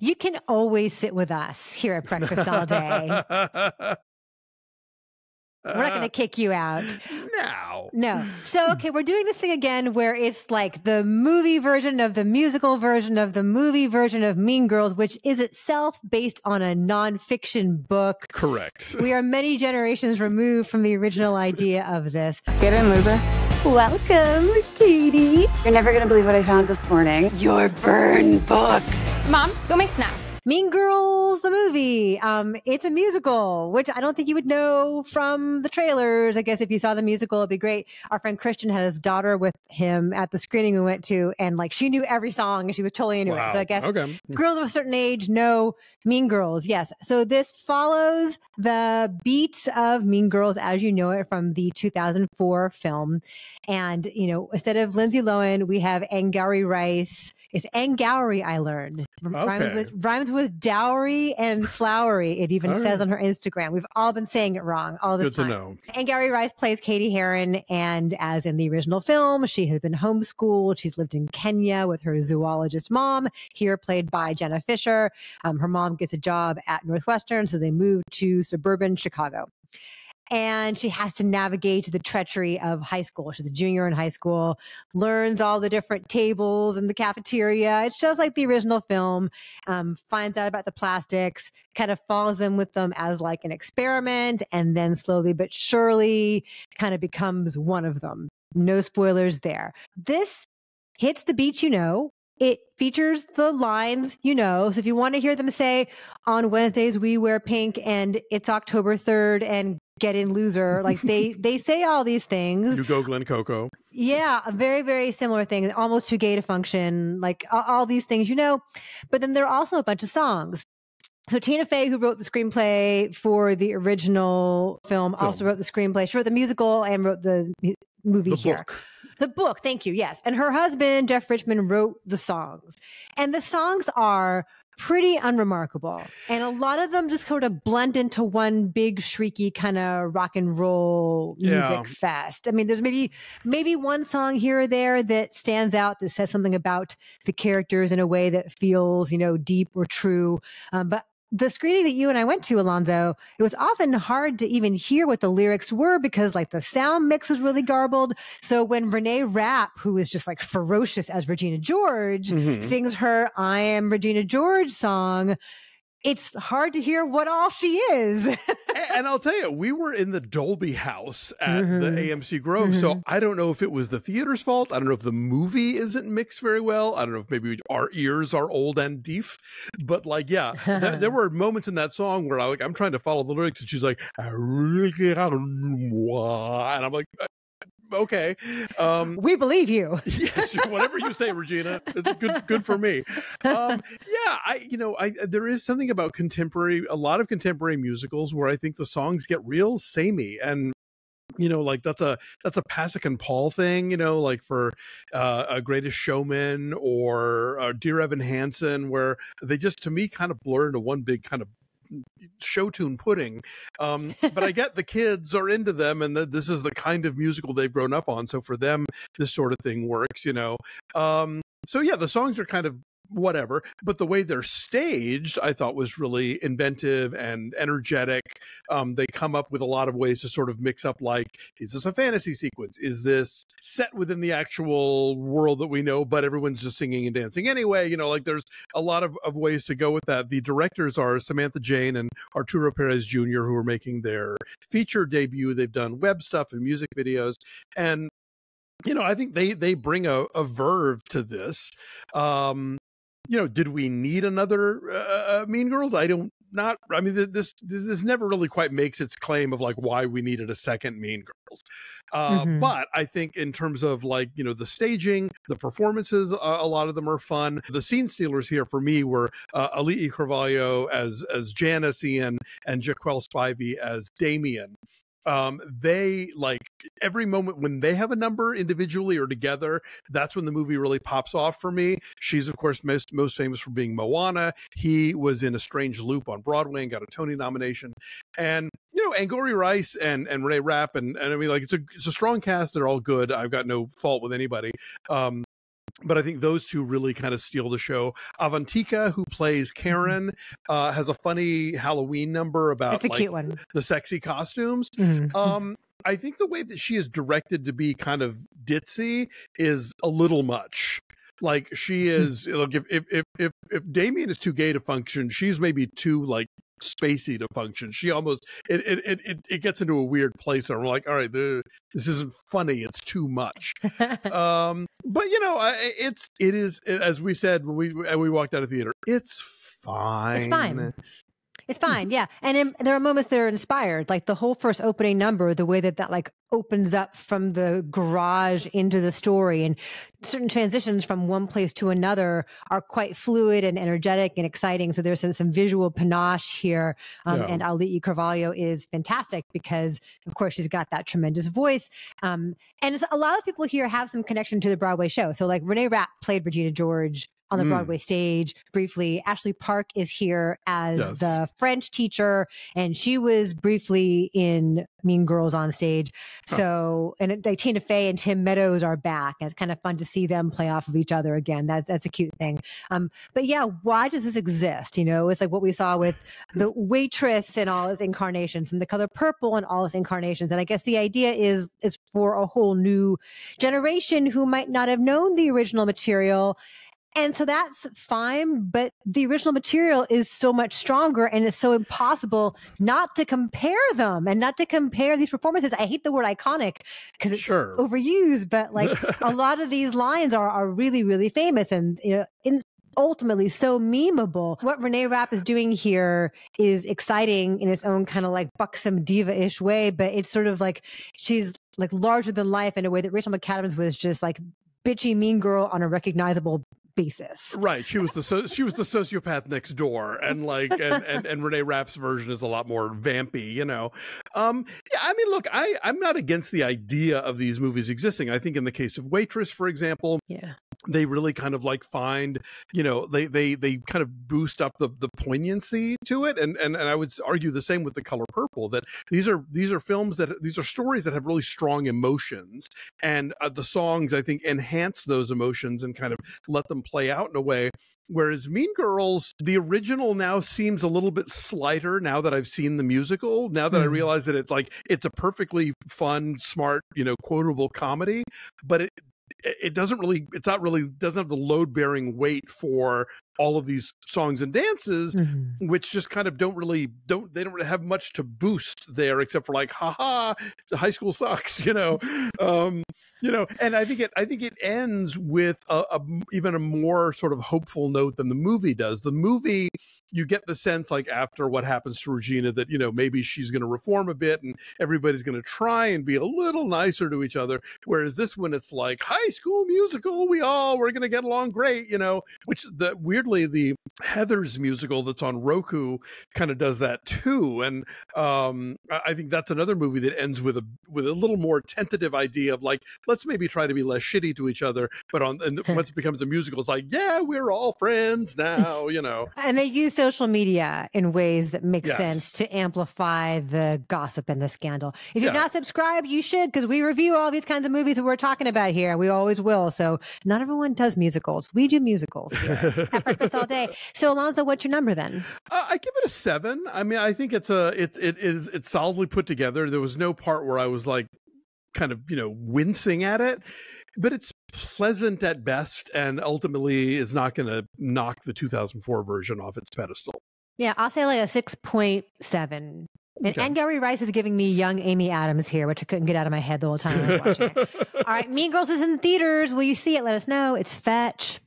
You can always sit with us here at Breakfast All Day. We're not going to kick you out. No. So, okay, we're doing this thing again where it's like the movie version of the musical version of the movie version of Mean Girls, which is itself based on a nonfiction book. Correct. We are many generations removed from the original idea of this. Get in, loser. Welcome, Cady. You're never going to believe what I found this morning. Your burn book. Mom, go make snacks. Mean Girls, the movie. It's a musical, which I don't think you would know from the trailers. I guess if you saw the musical, it'd be great. Our friend Christian had his daughter with him at the screening we went to, and like she knew every song and she was totally into it. So I guess girls of a certain age know Mean Girls. Yes. So this follows the beats of Mean Girls as you know it from the 2004 film. And, you know, instead of Lindsay Lohan, we have Angourie Rice. It's Angourie, I learned. Rhymes with dowry and flowery. It even says on her Instagram. We've all been saying it wrong all this time. Good to know. Angourie Rice plays Cady Heron, and as in the original film, she has been homeschooled. She's lived in Kenya with her zoologist mom, here played by Jenna Fischer. Her mom gets a job at Northwestern, so they move to suburban Chicago. And she has to navigate the treachery of high school. She's a junior in high school, learns all the different tables in the cafeteria. It's just like the original film, finds out about the plastics, kind of falls in with them as like an experiment, and then slowly but surely kind of becomes one of them. No spoilers there. This hits the beats, you know. It features the lines, you know. So if you want to hear them say, on Wednesdays we wear pink and it's October 3rd and get in, loser. Like they say all these things. You go, Glen Coco. Yeah, a very, very similar thing. Almost too gay to function. Like all these things, you know. But then there are also a bunch of songs. So Tina Fey, who wrote the screenplay for the original film, also wrote the screenplay. She wrote the musical and wrote the movie here. The book, thank you, yes. And her husband, Jeff Richman, wrote the songs. And the songs are pretty unremarkable. And a lot of them just sort of blend into one big, shrieky kind of rock and roll music fest. I mean, there's maybe one song here or there that stands out that says something about the characters in a way that feels, you know, deep or true. But the screening that you and I went to, Alonzo, it was often hard to even hear what the lyrics were because like the sound mix was really garbled. So when Reneé Rapp, who is just like ferocious as Regina George, sings her I Am Regina George song, it's hard to hear what all she is. And I'll tell you, we were in the Dolby House at the AMC Grove, so I don't know if it was the theater's fault. I don't know if the movie isn't mixed very well. I don't know if maybe our ears are old and deaf. But like, yeah, there were moments in that song where I'm trying to follow the lyrics, and she's like, and I'm like, okay, we believe you. Yes, whatever you say, Regina, it's good for me. There is something about a lot of contemporary musicals where I think the songs get real samey, and you know, like that's a Pasek and Paul thing, you know, like for a Greatest Showman or Dear Evan Hansen, where they just, to me, kind of blur into one big kind of show tune pudding. But I get the kids are into them, and this is the kind of musical they've grown up on. So for them, this sort of thing works, you know. So yeah, the songs are kind of whatever, but the way they're staged, I thought was really inventive and energetic. They come up with a lot of ways to sort of mix up, like, is this a fantasy sequence? Is this set within the actual world that we know, but everyone's just singing and dancing anyway? You know, like there's a lot of ways to go with that. The directors are Samantha, Jayne, and Arturo Perez Jr., who are making their feature debut. They've done web stuff and music videos, and you know, I think they bring a verve to this. You know, did we need another Mean Girls? I mean, this never really quite makes its claim of like why we needed a second Mean Girls. But I think in terms of like, you know, the staging, the performances, a lot of them are fun. The scene stealers here for me were Auli'i Cravalho as Janice Ian and Jaquel Spivey as Damien. They, like, every moment when they have a number individually or together, that's when the movie really pops off for me. She's, of course, most famous for being Moana. He was in A Strange Loop on Broadway and got a Tony nomination. And, you know, Angourie Rice and Reneé Rapp, and I mean, like, it's a strong cast. They're all good. I've got no fault with anybody. But I think those two really kind of steal the show. Avantika, who plays Karen, has a funny Halloween number about It's a cute one. the sexy costumes. I think the way that she is directed to be kind of ditzy is a little much. Like she is, look, if Damien is too gay to function, she's maybe too like spacey to function. She almost it gets into a weird place. And we're like, all right, this isn't funny. It's too much. But you know, it is, as we said when we walked out of theater. It's fine. It's fine. It's fine, yeah. And there are moments that are inspired, like the whole first opening number, the way that like opens up from the garage into the story, and certain transitions from one place to another are quite fluid and energetic and exciting. So there's some visual panache here. And Auli'i Cravalho is fantastic because, of course, she's got that tremendous voice. And a lot of people here have some connection to the Broadway show. So like Reneé Rapp played Regina George on the Broadway stage briefly. Ashley Park is here as the French teacher, and she was briefly in Mean Girls on stage. So, and like Tina Fey and Tim Meadows are back. And it's kind of fun to see them play off of each other again. That's a cute thing. But yeah, why does this exist? You know, it's like what we saw with the Waitress and all its incarnations, and The Color Purple and all its incarnations. And I guess the idea is for a whole new generation who might not have known the original material. And so that's fine, but the original material is so much stronger, and it's so impossible not to compare them and not to compare these performances. I hate the word iconic because it's overused, but like a lot of these lines are really, really famous and, you know, ultimately so memeable. What Reneé Rapp is doing here is exciting in its own kind of like buxom diva-ish way, but it's sort of like she's like larger than life in a way that Rachel McAdams was just like bitchy mean girl on a recognizable basis. Right. She was the sociopath next door, and like and Reneé Rapp's version is a lot more vampy, you know. Yeah, I mean, look, I'm not against the idea of these movies existing. I think in the case of Waitress, for example, they really kind of like find, you know, they kind of boost up the poignancy to it, and I would argue the same with The Color Purple, that these are films these are stories that have really strong emotions, and the songs I think enhance those emotions and kind of let them play out in a way. Whereas Mean Girls, the original now seems a little bit slighter now that I've seen the musical, now that I realize that it's a perfectly fun, smart, you know, quotable comedy, but it doesn't have the load-bearing weight for all of these songs and dances, which just kind of don't have much to boost there, except for like, haha, high school sucks, you know. And I think it ends with even a more sort of hopeful note than the movie does. The movie, you get the sense, like, after what happens to Regina, that, you know, maybe she's going to reform a bit and everybody's going to try and be a little nicer to each other. Whereas this one, it's like High School Musical, we're going to get along great, you know, which weirdly the Heathers musical that's on Roku kind of does that too. And I think that's another movie that ends with a little more tentative idea of like, let's maybe try to be less shitty to each other. But once it becomes a musical, it's like, yeah, we're all friends now, you know. And they use social media in ways that make sense to amplify the gossip and the scandal. If you're not subscribed, you should, because we review all these kinds of movies that we're talking about here. We always will. So not everyone does musicals. We do musicals here at Breakfast All Day. So Alonso, what's your number then? I give it a 7. I mean, I think it's solidly put together. There was no part where I was like kind of, you know, wincing at it, but it's pleasant at best, and ultimately is not going to knock the 2004 version off its pedestal. Yeah, I'll say like a 6.7. And Angourie Rice is giving me young Amy Adams here, which I couldn't get out of my head the whole time I was watching it. All right, Mean Girls is in theaters. Will you see it? Let us know. It's Fetch.